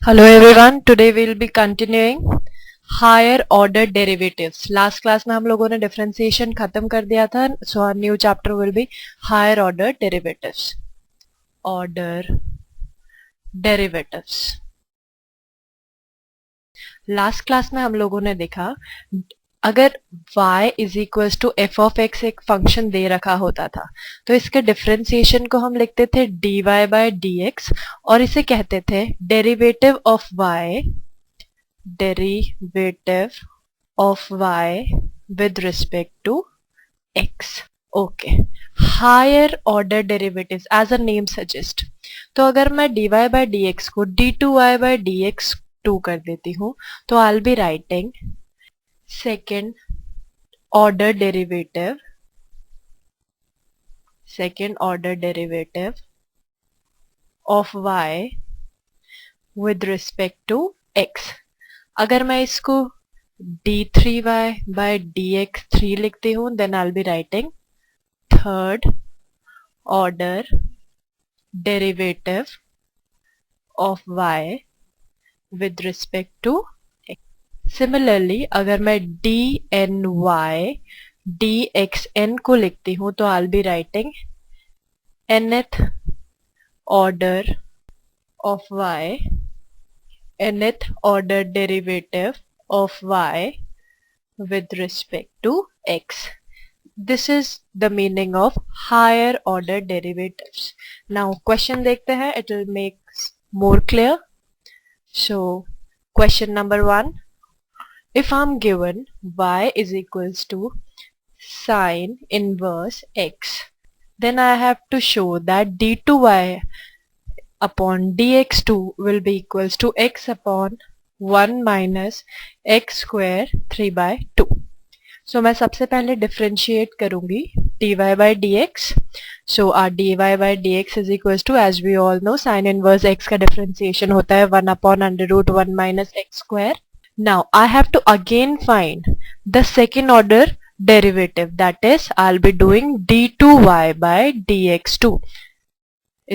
Hello everyone, today we will be continuing higher order derivatives. Last class में हम लोगों ने differentiation खत्म कर दिया था, so our new chapter will be higher order derivatives. Order derivatives. Last class में हम लोगों ने देखा अगर y is equals to f of x एक फंक्शन दे रखा होता था तो इसके डिफरेंशिएशन को हम लिखते थे dy बाय dx और इसे कहते थे derivative of y with respect to x. Okay, higher order derivatives as a name suggest. तो अगर मैं dy बाय dx को d2y बाय dx2 कर देती हूँ तो I will be writing second order derivative of y with respect to x. अगर मैं इसको d3y by dx3 लिखती हूँ then I'll be writing third order derivative of y with respect to x. Similarly अगर मैं dny dxn को लिखती हूँ तो I'll be writing nth order derivative of y with respect to x. This is the meaning of higher order derivatives. Now question देखते हैं, it will make more clear. So question number 1. If I'm given y is equals to sine inverse x, then I have to show that d2y upon dx2 will be equals to x upon 1 minus x square 3 by 2. So मैं सबसे पहले differentiate करूंगी dy by dx. So our dy by dx is equals to, as we all know, sine inverse x का differentiation होता है 1 upon under root 1 minus x square. Now I have to again find the second order derivative, that is I'll be doing d2y by dx2.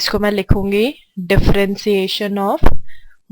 इसको मैं लिखूंगी differentiation of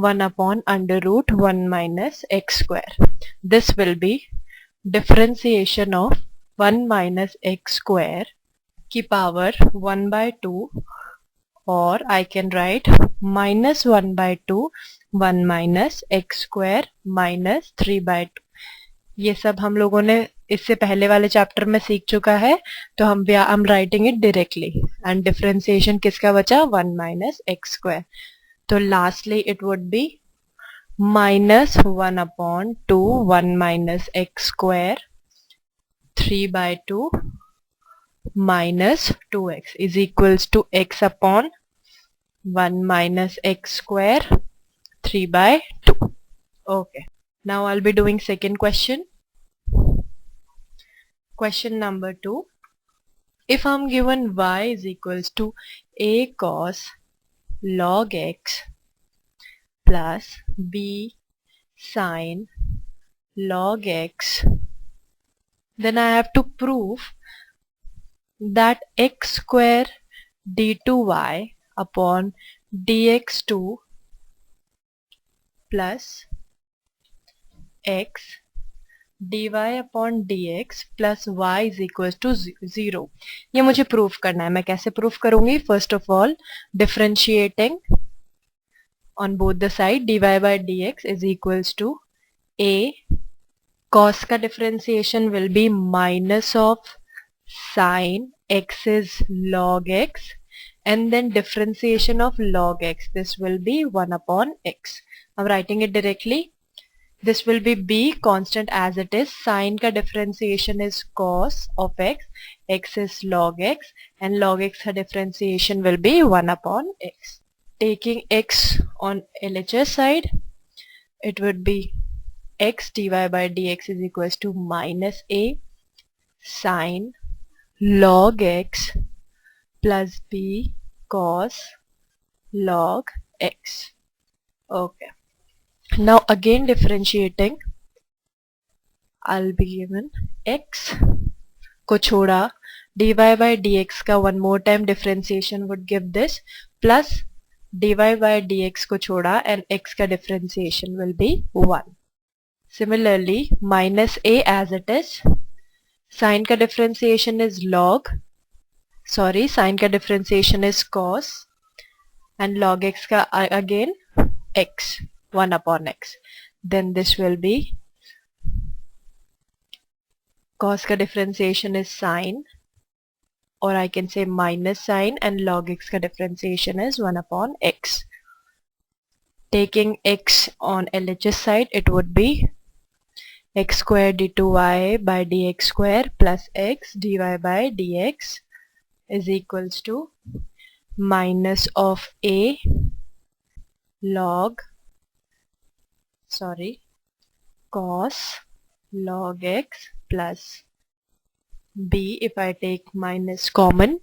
1 upon under root 1 minus x square. This will be differentiation of 1 minus x square की power 1 by 2, or I can write minus 1 by 2 1 minus x square minus 3 by 2. ये सब हम लोगों ने इससे पहले वाले चैप्टर में सीख चुका है, तो हम writing it directly. And differentiation किसका बचा? 1 माइनस एक्स स्क्वायर. तो lastly it would be minus 1 upon 2 1 minus x square 3 by 2 minus 2x is equals to x upon 1 minus x square 3 by 2. Okay, now I'll be doing second question. Question number 2. If I'm given y is equals to a cos log x plus b sin log x, then I have to prove that x square d2y upon dx2 plus x dy upon dx plus y is equals to 0. ये मुझे proof करना है. मैं कैसे proof करूंगी? First of all differentiating on both the side dy by dx is equals to a cos का differentiation will be minus of sine x is log x, and then differentiation of log x, this will be 1 upon x. I'm writing it directly. This will be b constant as it is. Sine का differentiation is cos of x, x is log x, and log x का differentiation will be 1 upon x. Taking x on LHS side, it would be x dy by dx is equals to minus a sine log x plus b cos log x. Okay. Now again differentiating, I'll be given x को छोड़ा dy by dx का one more time differentiation would give this plus dy by dx को छोड़ा and x का differentiation will be 1. Similarly, minus a as it is, sin का differentiation is sin का differentiation is cos and log x का again x, 1 upon x. Then this will be cos का differentiation is sin, or I can say minus sin, and log x का differentiation is 1 upon x. Taking x on LHS side, it would be x square d2y by dx square plus x dy by dx is equals to minus of a log cos log x plus b, if I take minus common,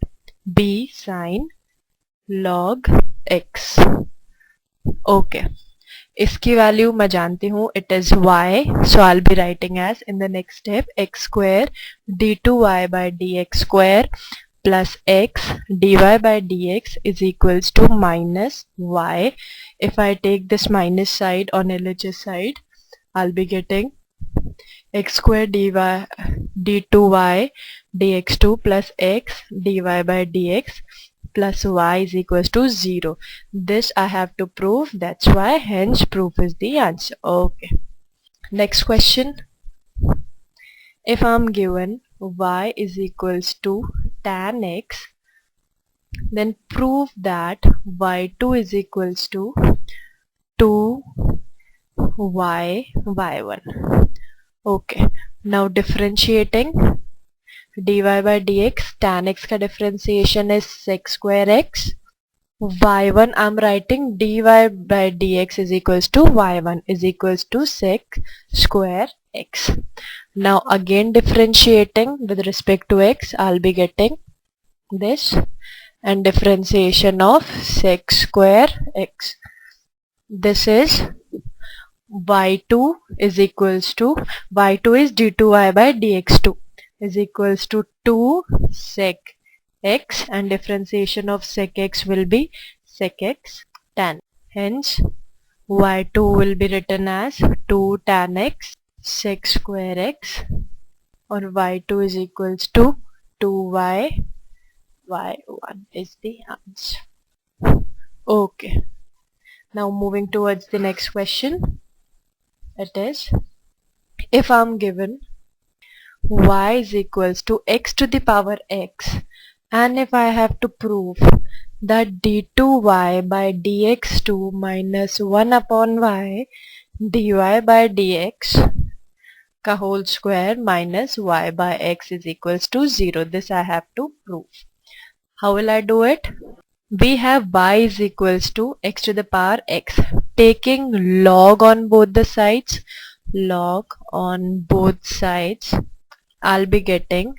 b sin log x. Okay, इसकी value मैं जानती हूँ, it is y, so I'll be writing as in the next step x square d2y by dx square plus x dy by dx is equals to minus y. If I take this minus side on LHS side, I'll be getting x square d2y dx2 plus x dy by dx plus y is equals to 0. This I have to prove, that's why hence proof is the answer. Okay. Next question. If I'm given y is equals to tan x, then prove that y2 is equals to 2y y1. Okay. Now differentiating dy by dx, tan x का differentiation is sec square x. y1 I'm writing dy by dx is equals to y1 is equals to sec square x. Now again differentiating with respect to x, I'll be getting this, and differentiation of sec square x. This is y2 is equals to, y2 is d2y by dx2 is equals to 2 sec x, and differentiation of sec x will be sec x tan. Hence y2 will be written as 2 tan x sec square x, or y2 is equals to 2y y1 is the answer. Okay. Now moving towards the next question. It is, if I'm given y is equals to x to the power x, and if I have to prove that d2y by dx2 minus 1 upon y dy by dx का whole square minus y by x is equals to 0. This I have to prove. How will I do it? We have y is equals to x to the power x. Taking log on both the sides, I'll be getting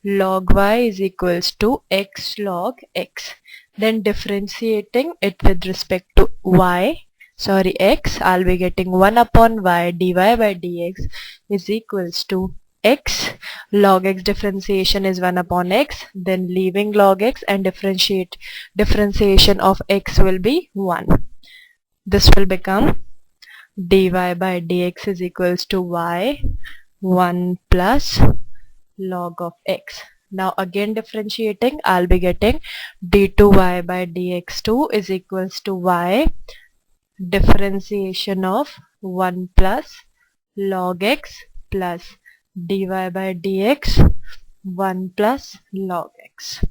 log y is equals to x log x. Then differentiating it with respect to x, I'll be getting 1 upon y dy by dx is equals to x log x, differentiation is 1 upon x, then leaving log x, and differentiation of x will be 1. This will become dy by dx is equals to y 1 plus log of x. Now again differentiating, I'll be getting d2y by dx2 is equals to y differentiation of 1 plus log x plus dy by dx 1 plus log x.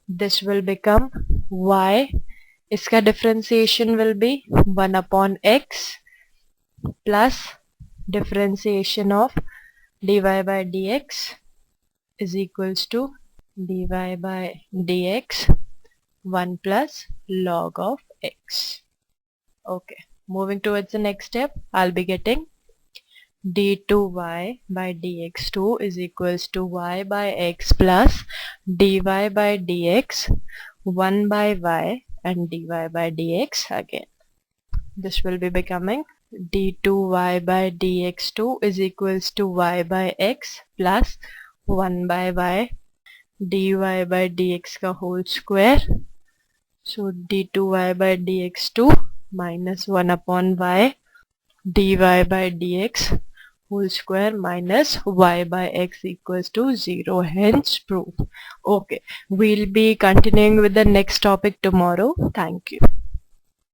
This will become y, इसका differentiation will be 1 upon x plus differentiation of dy by dx is equals to dy by dx 1 plus log of x. Okay, moving towards the next step, I'll be getting d2y by dx2 is equals to y by x plus dy by dx 1 by y and dy by dx again. This will be becoming d2y by dx2 is equals to y by x plus 1 by y dy by dx का whole square. So d2y by dx2 minus 1 upon y dy by dx whole square minus y by x equals to 0, hence proof. Okay, we'll be continuing with the next topic tomorrow. Thank you.